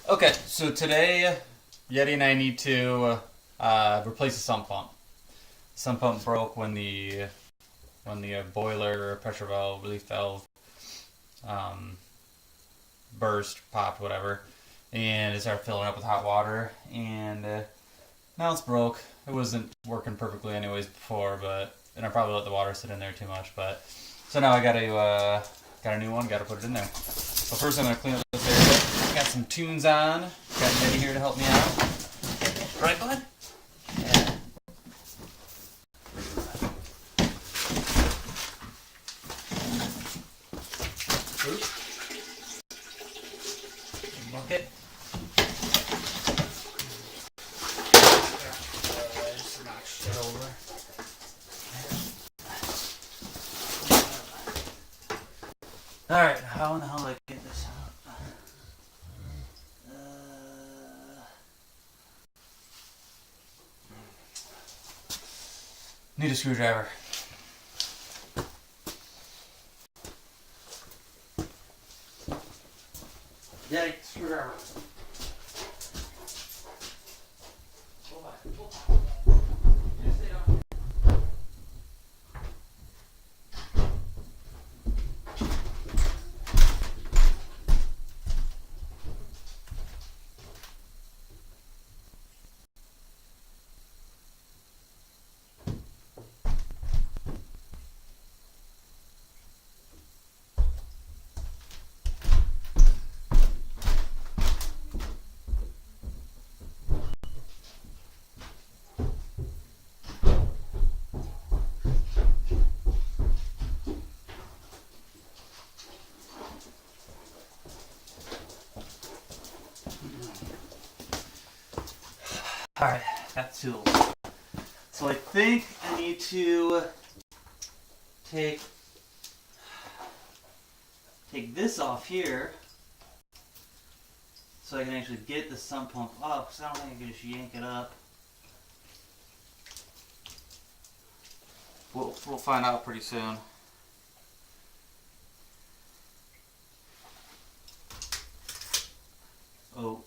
Okay, so today Yeti and I need to replace the sump pump. Sump pump broke when the boiler or pressure valve, relief valve, burst, popped, whatever, and it started filling up with hot water. And now it's broke. It wasn't working perfectly anyways before, and I probably let the water sit in there too much. But so now I got a new one. Got to put it in there. So first I'm gonna clean up this area. Got some tunes on. Got Eddie here to help me out. Right, bud? Yeah. Bucket. Just knock shit over. Alright, how in the hell do I get this out? Need a screwdriver. Yeti, screwdriver. Alright, got the tools. So I think I need to take this off here so I can actually get the sump pump up, because I don't think I can just yank it up. We'll find out pretty soon. Oh.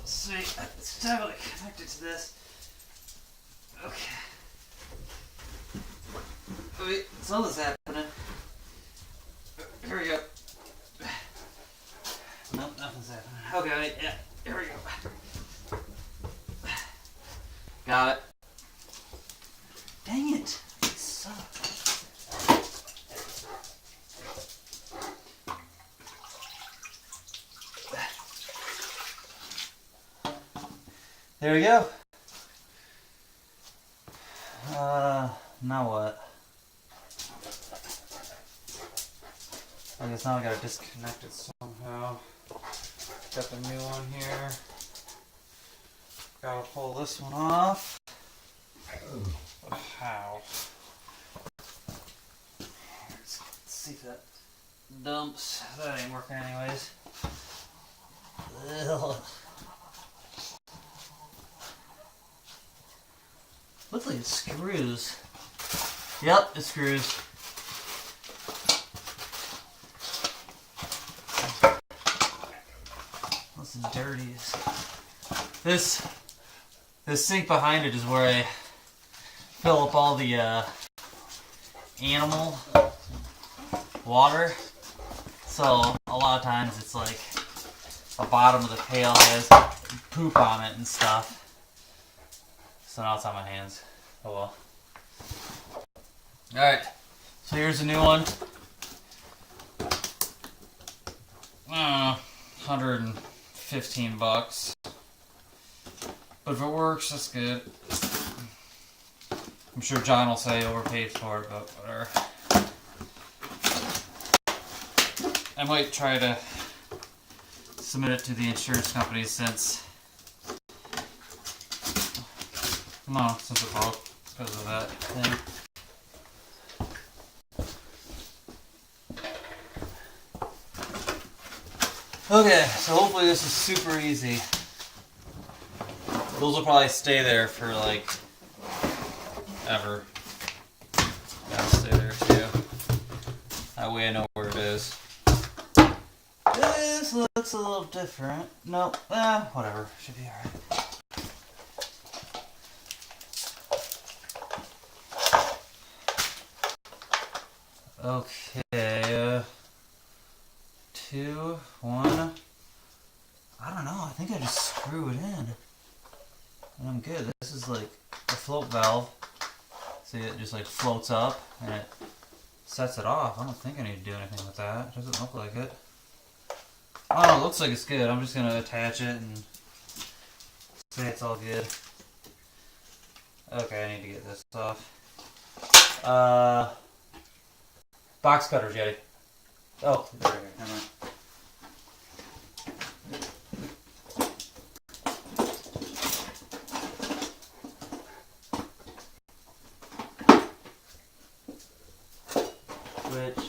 See, it's totally connected to this. Okay. Wait, something's happening. Here we go. Nope, nothing's happening. Okay, wait, yeah, here we go. Got it. Dang it. You suck. There we go. Now what? I guess now I gotta disconnect it somehow. Got the new one here. Gotta pull this one off. How? Let's see if that dumps. That ain't working anyways. Ugh. Looks like it screws. Yep, it screws. This is dirty. This sink behind it is where I fill up all the animal water. So a lot of times it's like the bottom of the pail has poop on it and stuff. So now it's on my hands. Oh well. Alright, so here's a new one. 115 bucks. But if it works, that's good. I'm sure John will say overpaid for it, but whatever. I might try to submit it to the insurance company since it broke because of that thing. Okay, so hopefully this is super easy. Those will probably stay there for like ever. That'll stay there too. That way I know where it is. This looks a little different. Nope. Whatever. Should be alright. Okay. 2, 1. I don't know. I think I just screw it in. And I'm good. This is like a float valve. See, it just like floats up and it sets it off. I don't think I need to do anything with that. It doesn't look like it. Oh, it looks like it's good. I'm just going to attach it and say it's all good. Okay, I need to get this off. Box cutters, Yeti. Oh, there we go. Never mind. Which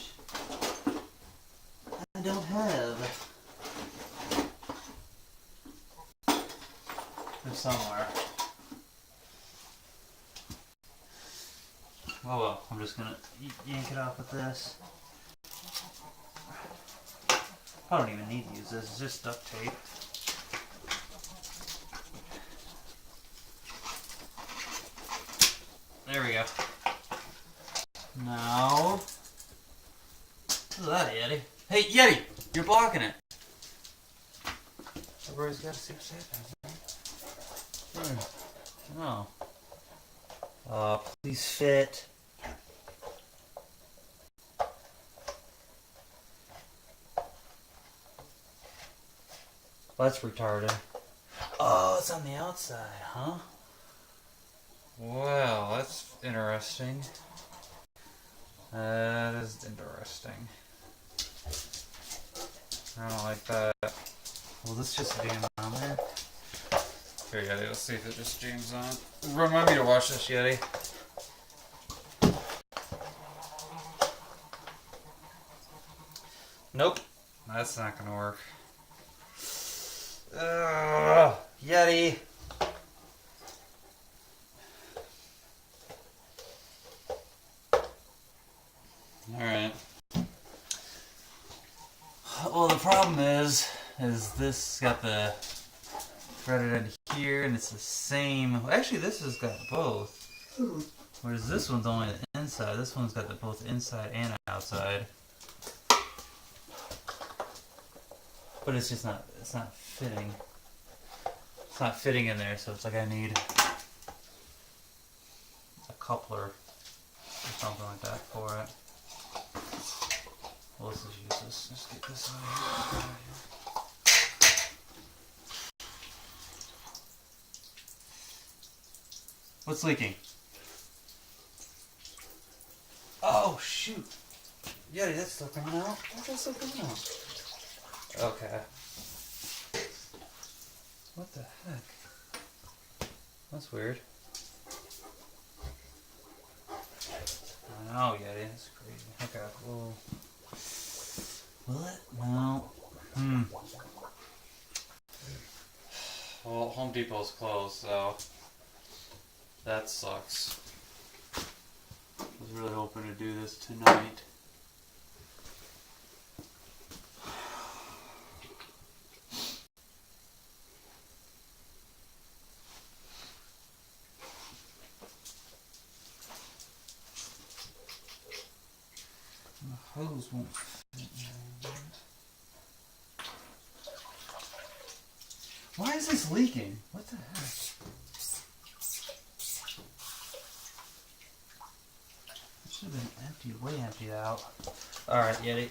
I don't have. They're somewhere. Oh well, I'm just gonna yank it off with this. I don't even need to use this, it's just duct tape. There we go. Now, what's that, Yeti? Hey, Yeti! You're blocking it! Everybody's got to see what's happening. Oh. Please fit. That's retarded. Oh, it's on the outside, huh? Well, that's interesting. That is interesting. I don't like that. Will this just jam on there? Here, Yeti, let's see if it just jams on. Remind me to wash this, Yeti. Nope. That's not gonna work. Yeti! Alright. Well, the problem is this got the threaded end here, and it's the same. Actually, this has got both. Whereas this one's only the inside. This one's got the both inside and outside. But it's just not. It's not fitting. It's not fitting in there, so it's like I need a coupler or something like that for it. Well, this is useless. Let's get this out of here. What's leaking? Oh, shoot. Yeti, that's still coming out. Why's that still coming out? Okay. What the heck? That's weird. I know, Yeti, that's crazy. Okay, well... What? No. Well, Home Depot's closed, so... That sucks. I was really hoping to do this tonight. The hose won't fit. Why is this leaking? What the heck? It should have been emptied, way emptied out. Alright, Yeti.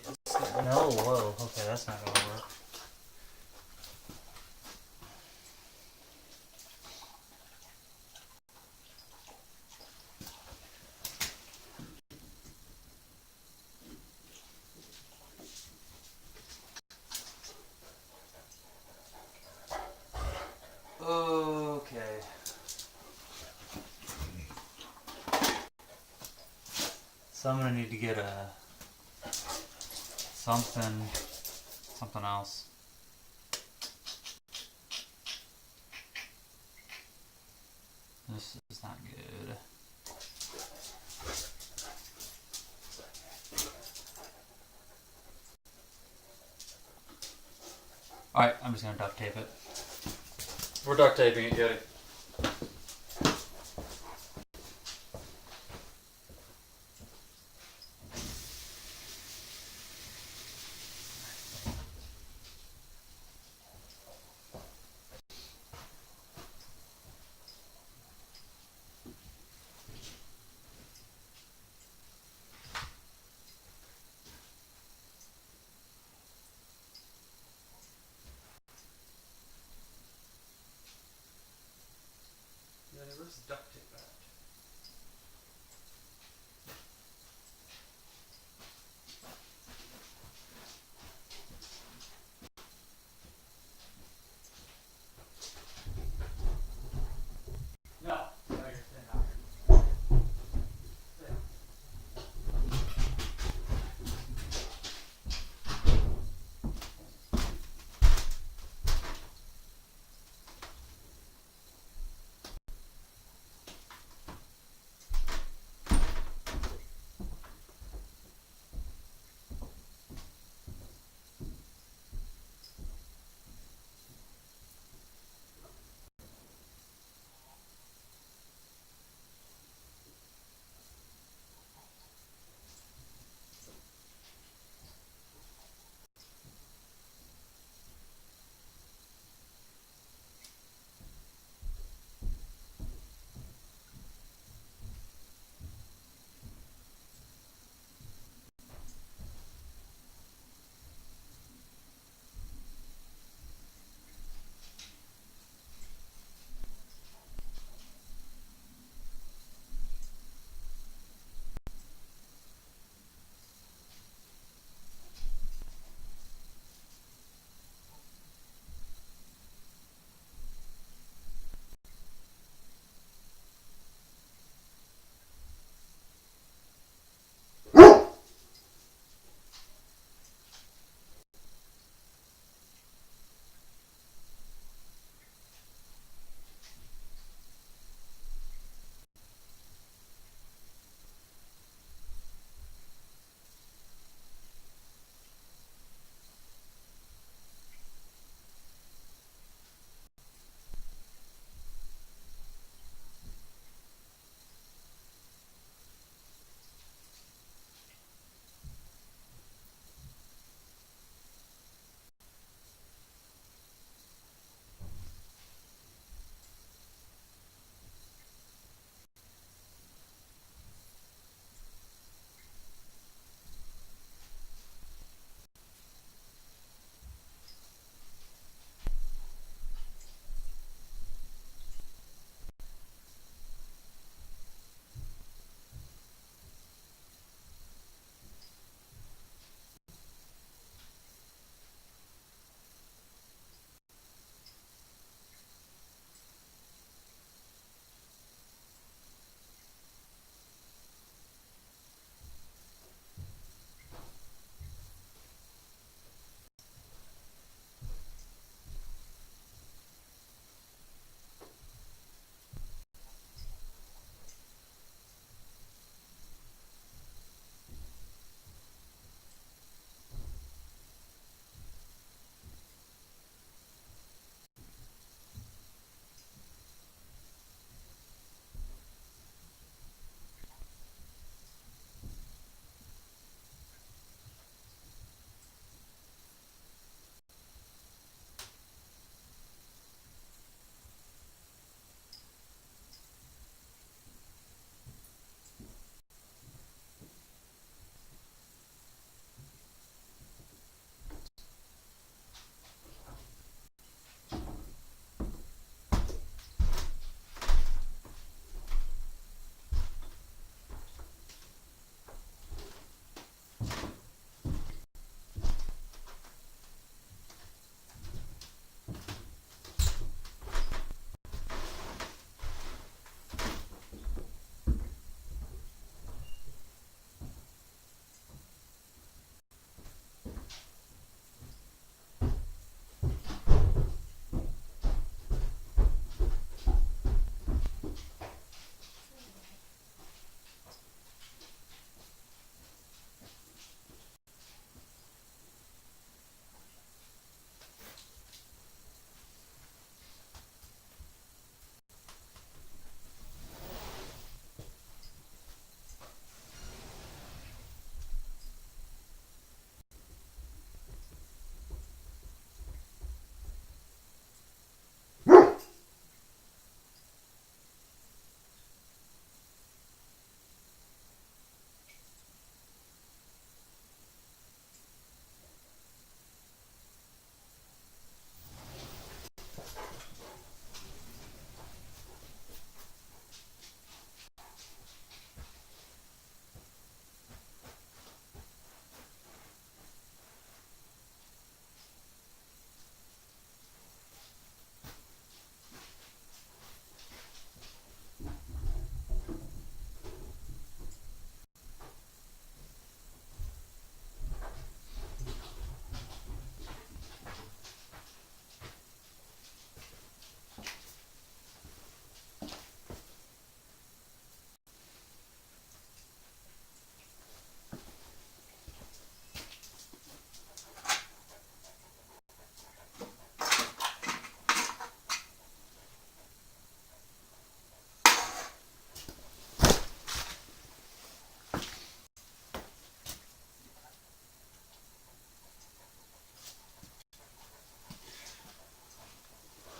No, whoa. Okay, that's not gonna work. Okay. So I'm gonna need to get something else. This is not good. Alright, I'm just gonna duct tape it. We're duct taping it, Cody. Where's the duct tape at? No. No, you're sitting out here. Sit.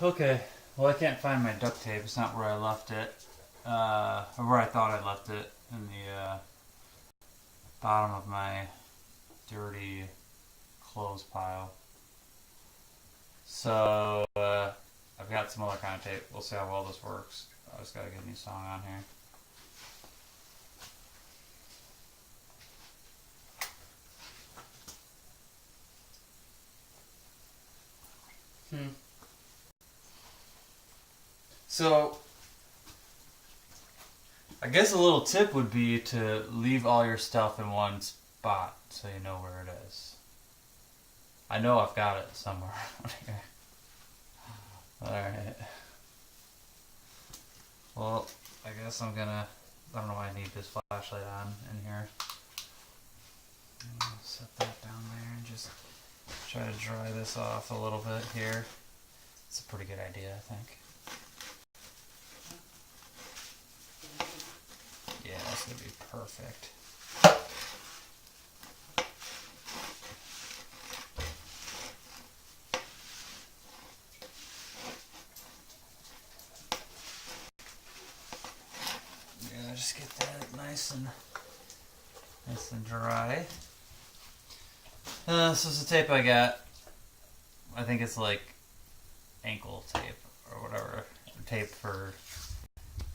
Okay. Well, I can't find my duct tape. It's not where I left it. Or where I thought I left it. In the bottom of my dirty clothes pile. So, I've got some other kind of tape. We'll see how well this works. I just gotta get a new song on here. So, I guess a little tip would be to leave all your stuff in one spot so you know where it is. I know I've got it somewhere. Alright. Well, I guess I don't know why I need this flashlight on in here. I'll set that down there and just try to dry this off a little bit here. It's a pretty good idea, I think. Yeah, that's gonna be perfect. Yeah, just get that nice and dry. This is the tape I got. I think it's like ankle tape or whatever. Tape for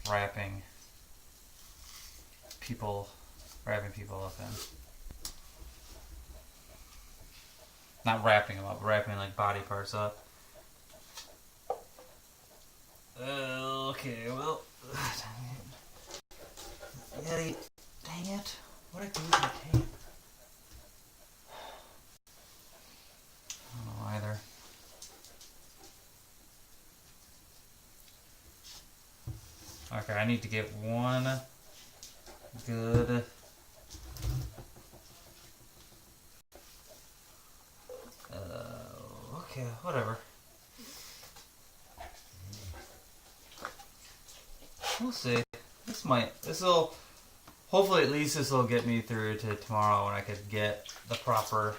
wrapping people up in. Not wrapping them up, wrapping like body parts up. Okay, well, dang it. What'd I do with my tape? I don't know either. Okay, I need to get one good okay, whatever. We'll see. Hopefully at least this will get me through to tomorrow when I could get the proper.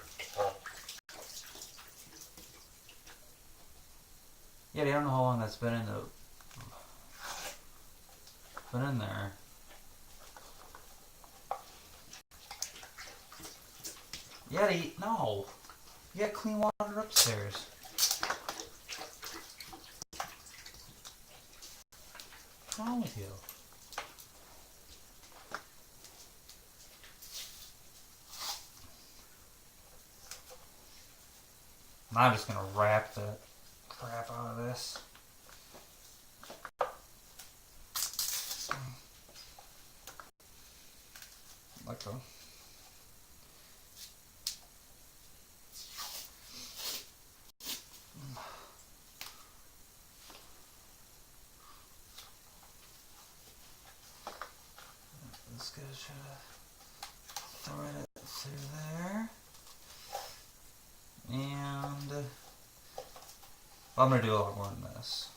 Yeah, I don't know how long that's been in there. Yeti, no. You got clean water upstairs. What's wrong with you? I'm just gonna wrap the crap out of this. Let go. Let's go try to thread it through there. And I'm gonna do a lot more than this.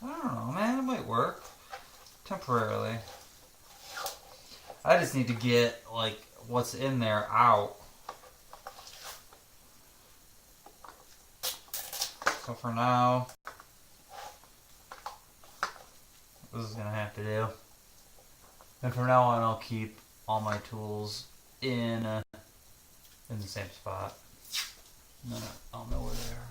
I don't know, man. It might work temporarily. I just need to get like what's in there out. So for now, this is gonna have to do. And from now on, I'll keep all my tools in the same spot. No, I'll know where they are.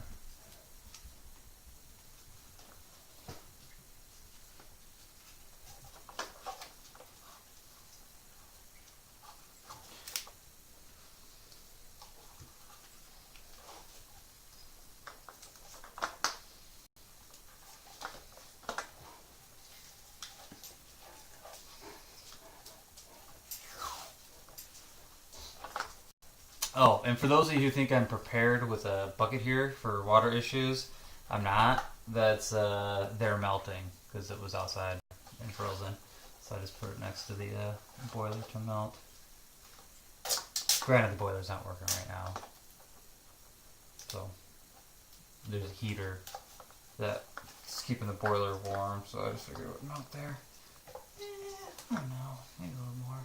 Oh, and for those of you who think I'm prepared with a bucket here for water issues, I'm not. That's they're melting because it was outside and frozen. So I just put it next to the boiler to melt. Granted, the boiler's not working right now. So there's a heater that's keeping the boiler warm, so I just figured it would melt there. I don't know, maybe a little more.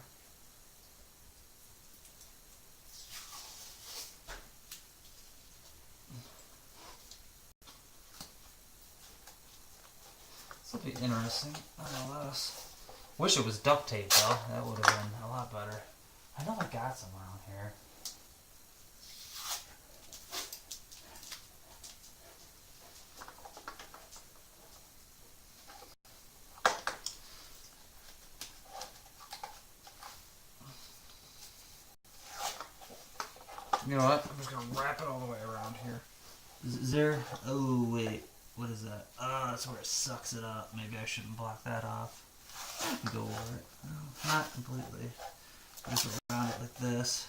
be interesting. Nonetheless. Wish it was duct tape though. That would have been a lot better. I know I got some around here. You know what? I'm just gonna wrap it all the way around here. Is there? Oh wait, what is that? Oh, that's where it sucks it up. Maybe I shouldn't block that off. Go over it. No, not completely. Just around it like this.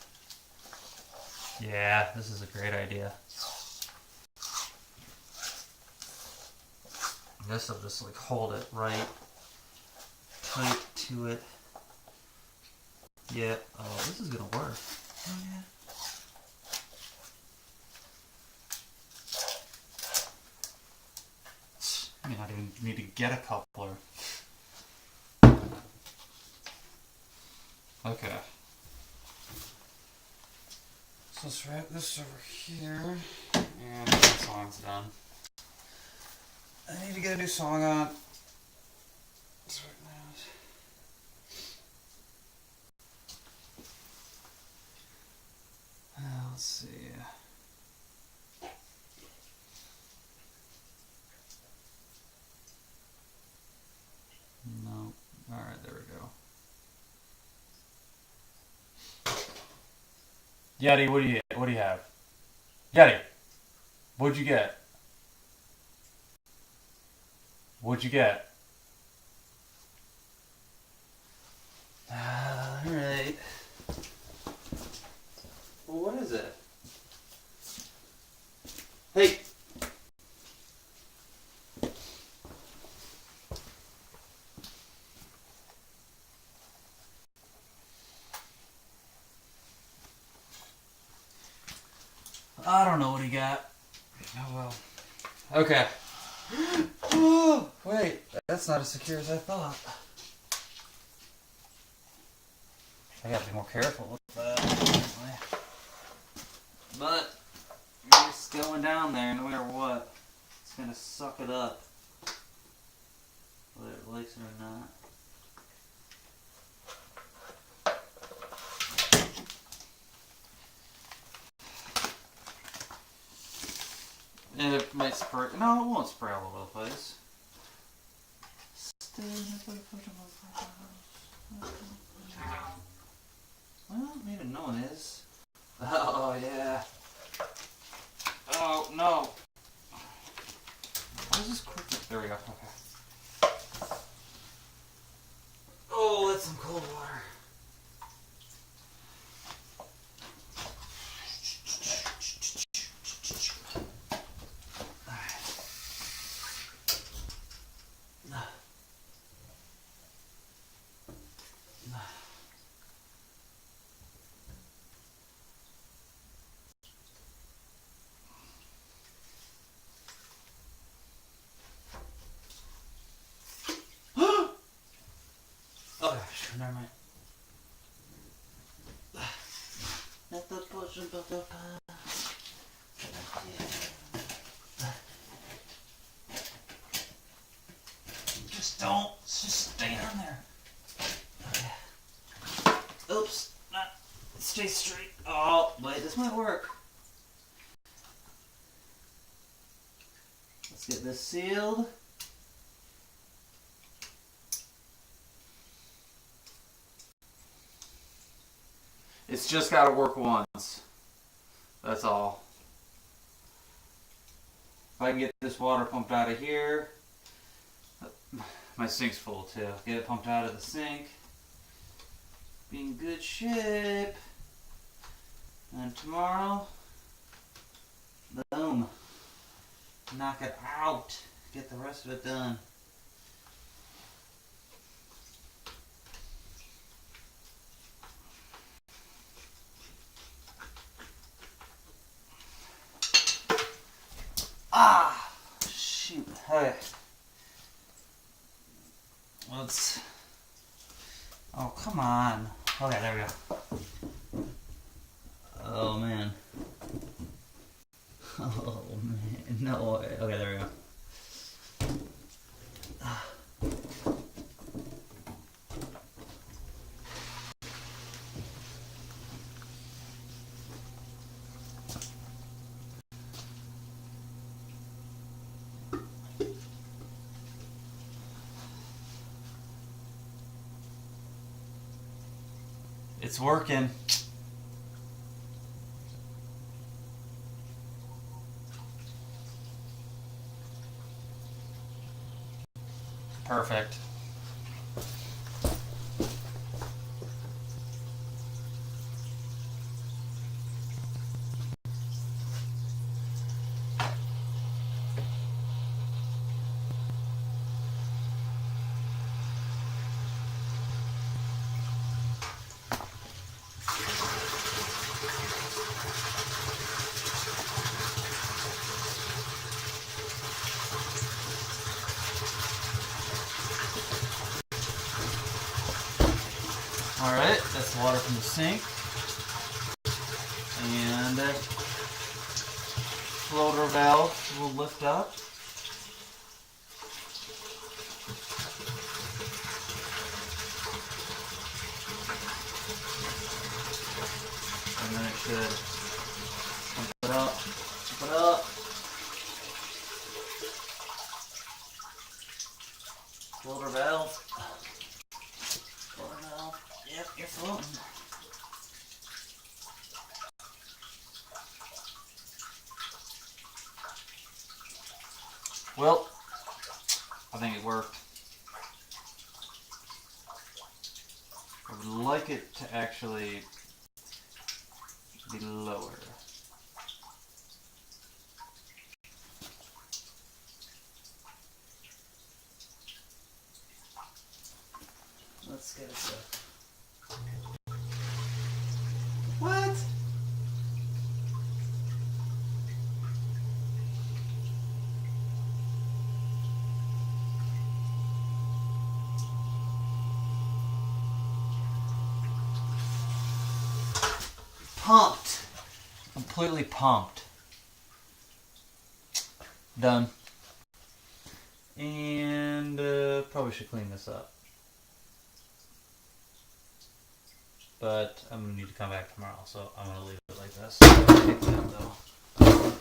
Yeah, this is a great idea. This will just like hold it right tight to it. Yeah. Oh, this is gonna work. Oh yeah. I mean, I didn't need to get a coupler. Okay. So let's wrap this over here. And the song's done. I need to get a new song on. That's right now. Let's see. No. Alright, there we go. Yeti, what do you have? Yeti, what'd you get? What'd you get? Alright. Well, what is it? Hey! I don't know what he got. Oh well. Okay. Oh, wait, that's not as secure as I thought. I gotta be more careful with that, apparently. But it's going down there no matter what. It's gonna suck it up. Whether it likes it or not. And it might spray. No, it won't spray all over the place. Well, maybe no one is. Oh, yeah. Oh, no. Where's this quick? There we go. Okay. Oh, that's some cold water. Never mind. Let the potion build up. Just stay on there. Okay. Oops. Stay straight. Oh, wait, this might work. Let's get this sealed. It's just got to work once. That's all. If I can get this water pumped out of here, my sink's full too. Get it pumped out of the sink. Be in good shape. And tomorrow, boom. Knock it out. Get the rest of it done. Ah, shoot. Okay. Let's. Oh, come on. Okay, there we go. Oh, man. Oh, man. No way. Okay, there we go. It's working. Perfect. Alright, that's the water from the sink. And floater valve will lift up. And then it should pump it up, pump it up. Floater valve. Floater valve. Yep, you're floating. Well, I think it worked. I would like it to actually be lower. Let's get it to... What? Pumped. Completely pumped. Done. And probably should clean this up. But I'm going to need to come back tomorrow, so I'm going to leave it like this. Take that out though.